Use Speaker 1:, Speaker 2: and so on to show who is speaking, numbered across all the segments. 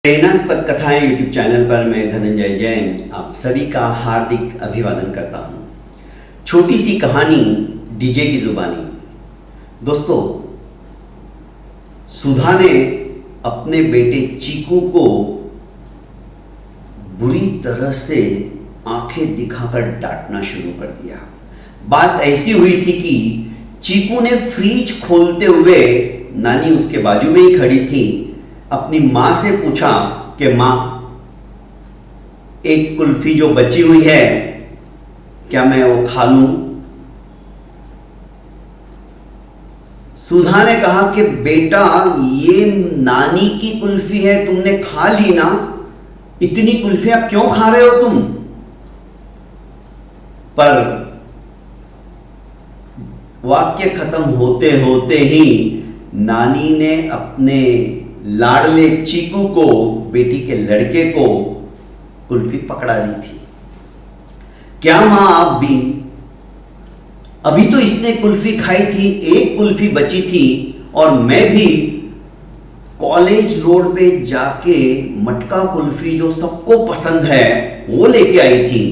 Speaker 1: प्रेरणास्पद कथाएं YouTube channel पर मैं धनंजय जैन आप सभी का हार्दिक अभिवादन करता हूं। छोटी सी कहानी डीजे की जुबानी। दोस्तों, सुधा ने अपने बेटे चीकू को बुरी तरह से आंखें दिखाकर डांटना शुरू कर दिया। बात ऐसी हुई थी कि चीकू ने फ्रिज खोलते हुए, नानी उसके बाजू में ही खड़ी थी, अपनी मां से पूछा कि मां, एक कुल्फी जो बची हुई है क्या मैं वो खा लूं? सुधा ने कहा कि बेटा, ये नानी की कुल्फी है, तुमने खा ली ना, इतनी कुल्फियां क्यों खा रहे हो तुम? पर वाक्य खत्म होते होते ही नानी ने अपने लाडले चीकू को, बेटी के लड़के को, कुल्फी पकड़ा दी थी। क्या मां आप भी? अभी तो इसने कुल्फी खाई थी, एक कुल्फी बची थी और मैं भी कॉलेज रोड पे जाके मटका कुल्फी जो सबको पसंद है वो लेके आई थी,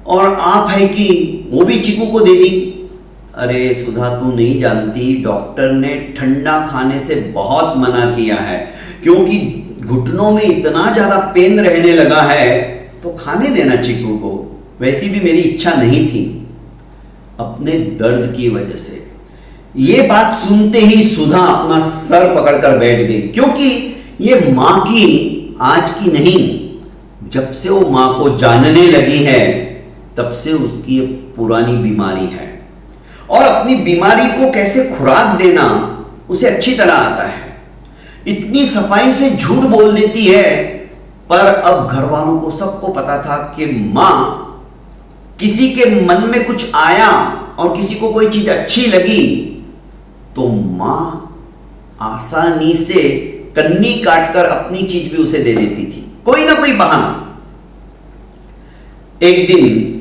Speaker 1: और आप है कि वो भी चीकू को दे दी। अरे सुधा, तू नहीं जानती, डॉक्टर ने ठंडा खाने से बहुत मना किया है, क्योंकि घुटनों में इतना ज्यादा पेन रहने लगा है, तो खाने देना चीकू को। वैसी भी मेरी इच्छा नहीं थी, अपने दर्द की वजह से। ये बात सुनते ही सुधा अपना सर पकड़कर बैठ गई, क्योंकि ये मां की आज की नहीं, जब से वो मां को जानने लगी है तब से उसकी पुरानी बीमारी है, और अपनी बीमारी को कैसे खुराक देना उसे अच्छी तरह आता है। इतनी सफाई से झूठ बोल देती है, पर अब घर वालों को सबको पता था कि मां, किसी के मन में कुछ आया और किसी को कोई चीज अच्छी लगी तो मां आसानी से कन्नी काटकर अपनी चीज भी उसे दे देती थी, कोई ना कोई बहाना। एक दिन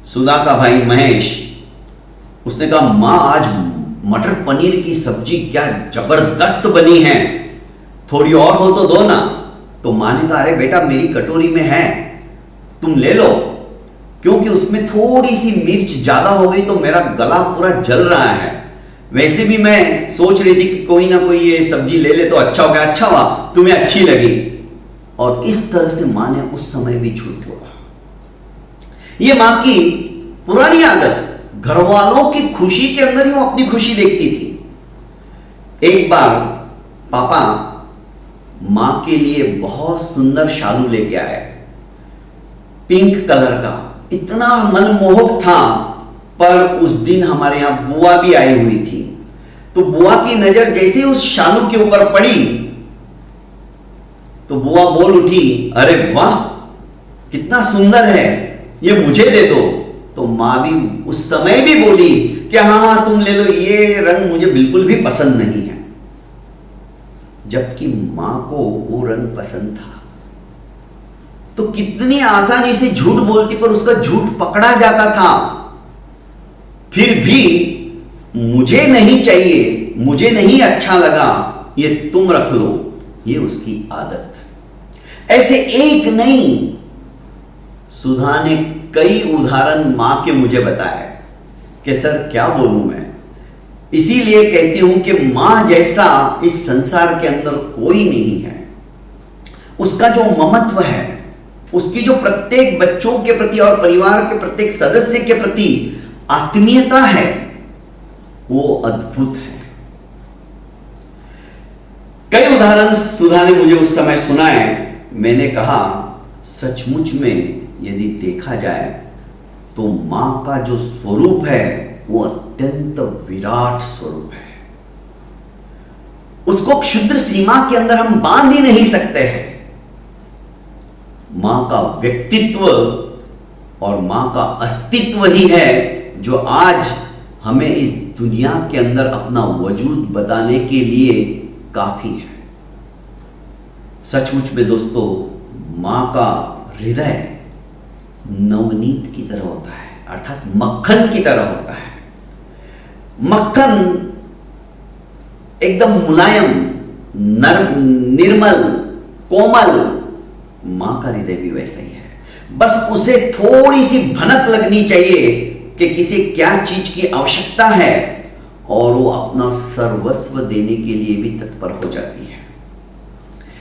Speaker 1: सुधा का भाई महेश, उसने कहा, मां आज मटर पनीर की सब्जी क्या जबरदस्त बनी है, थोड़ी और हो तो दो ना। तो मां ने कहा, अरे बेटा, मेरी कटोरी में है, तुम ले लो, क्योंकि उसमें थोड़ी सी मिर्च ज्यादा हो गई तो मेरा गला पूरा जल रहा है। वैसे भी मैं सोच रही थी कि कोई ना कोई ये सब्जी ले ले तो अच्छा हो गया। अच्छा हुआ तुम्हें अच्छी लगी। और इस तरह से मां ने उस समय भी झूठ बोला। ये मां की पुरानी आदत, घर वालों की खुशी के अंदर ही वो अपनी खुशी देखती थी। एक बार पापा मां के लिए बहुत सुंदर शालू लेके आए, पिंक कलर का, इतना मनमोहक था। पर उस दिन हमारे यहां बुआ भी आई हुई थी, तो बुआ की नजर जैसे उस शालू के ऊपर पड़ी तो बुआ बोल उठी, अरे वाह, कितना सुंदर है, ये मुझे दे दो। तो मां भी उस समय भी बोली कि हाँ तुम ले लो, ये रंग मुझे बिल्कुल भी पसंद नहीं है, जबकि मां को वो रंग पसंद था। तो कितनी आसानी से झूठ बोलती, पर उसका झूठ पकड़ा जाता था। फिर भी मुझे नहीं चाहिए, मुझे नहीं अच्छा लगा, ये तुम रख लो, ये उसकी आदत। ऐसे एक नहीं, सुधा ने कई उदाहरण मां के मुझे बताए कि सर क्या बोलूं मैं। इसीलिए कहती हूं कि मां जैसा इस संसार के अंदर कोई नहीं है। उसका जो ममत्व है, उसकी जो प्रत्येक बच्चों के प्रति और परिवार के प्रत्येक सदस्य के प्रति आत्मीयता है, वो अद्भुत है। कई उदाहरण सुधा ने मुझे उस समय सुनाए। मैंने कहा, सचमुच में यदि देखा जाए तो मां का जो स्वरूप है वो अत्यंत विराट स्वरूप है। उसको क्षुद्र सीमा के अंदर हम बांध ही नहीं सकते हैं। मां का व्यक्तित्व और मां का अस्तित्व ही है जो आज हमें इस दुनिया के अंदर अपना वजूद बताने के लिए काफी है। सचमुच में दोस्तों, मां का हृदय नवनीत की तरह होता है, अर्थात मक्खन की तरह होता है। मक्खन एकदम मुलायम, निर्मल कोमल, मां का हृदय भी वैसा ही है। बस उसे थोड़ी सी भनक लगनी चाहिए कि किसी क्या चीज की आवश्यकता है और वो अपना सर्वस्व देने के लिए भी तत्पर हो जाती है।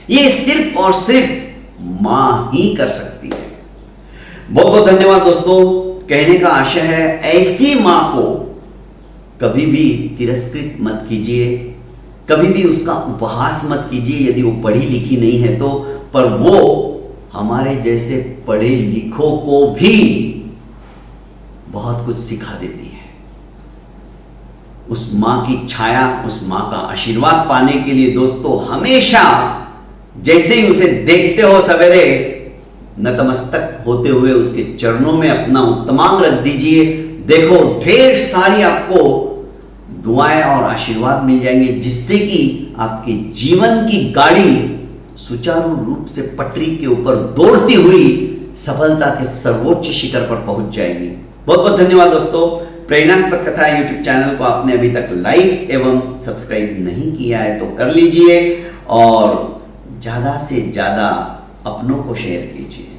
Speaker 1: ये सिर्फ और सिर्फ मां ही कर सकती है। बहुत बहुत धन्यवाद दोस्तों। कहने का आशय है, ऐसी मां को कभी भी तिरस्कृत मत कीजिए, कभी भी उसका उपहास मत कीजिए यदि वो पढ़ी लिखी नहीं है तो, पर वो हमारे जैसे पढ़े लिखों को भी बहुत कुछ सिखा देती है। उस मां की छाया, उस मां का आशीर्वाद पाने के लिए दोस्तों हमेशा जैसे ही उसे देखते हो सवेरे, नतमस्तक होते हुए उसके चरणों में अपना उत्तमांग रख दीजिए। देखो ढेर सारी आपको दुआएं और आशीर्वाद मिल जाएंगे, जिससे कि आपके जीवन की गाड़ी सुचारू रूप से पटरी के ऊपर दौड़ती हुई सफलता के सर्वोच्च शिखर पर पहुंच जाएगी। बहुत बहुत धन्यवाद दोस्तों। प्रेरणास्पद कथा यूट्यूब चैनल को आपने अभी तक लाइक एवं सब्सक्राइब नहीं किया है तो कर लीजिए और ज्यादा से ज्यादा अपनों को शेयर कीजिए।